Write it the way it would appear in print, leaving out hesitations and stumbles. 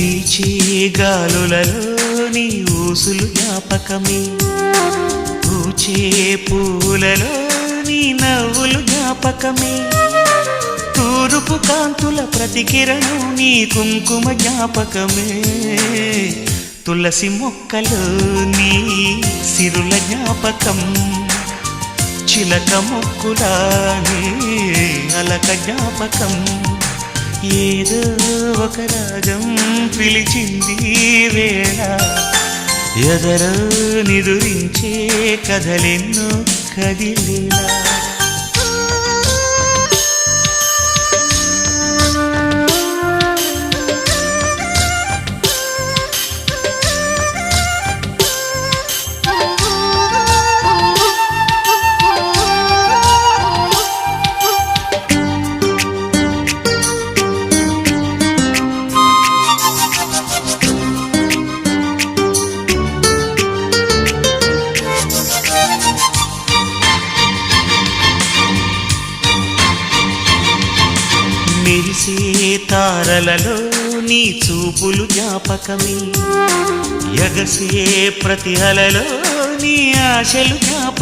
వీచే గాలులలో నీ ఊసులు జ్ఞాపకమే, పూచే పూలలో నీ నవ్వులు జ్ఞాపకమే, తూరుపు కాంతుల ప్రతికిరణం నీ కుంకుమ జ్ఞాపకమే, తులసి మొక్కలో నీ సిరుల జ్ఞాపకం, చిలక మొక్కులా నీ అలక జ్ఞాపకం, ఏదో ఒక రాగం పిలిచింది వేళ, ఎదరో నిదురించే కథలెన్నో కదిలేలా. మెరిసే తారలలో నీ చూపులు జ్ఞాపకమే, ఎగసే ప్రతి అలలో నీ ఆశలు జ్ఞాపకం.